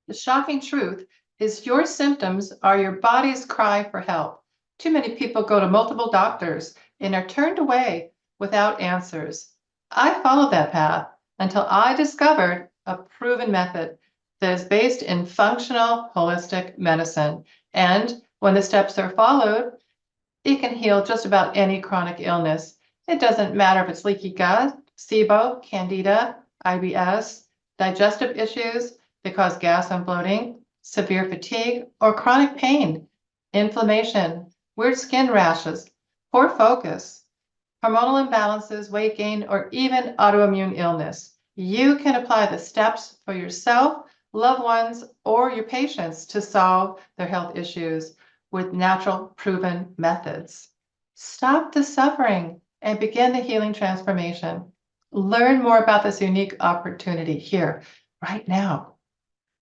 The shocking truth is your symptoms are your body's cry for help. Too many people go to multiple doctors and are turned away without answers. I followed that path until I discovered a proven method that is based in functional holistic medicine. And when the steps are followed, it can heal just about any chronic illness. It doesn't matter if it's leaky gut, SIBO, candida, IBS, digestive issues that cause gas and bloating, severe fatigue, or chronic pain, inflammation, weird skin rashes, poor focus, hormonal imbalances, weight gain, or even autoimmune illness. You can apply the steps for yourself, loved ones, or your patients to solve their health issues with natural, proven methods. Stop the suffering and begin the healing transformation. Learn more about this unique opportunity here, right now.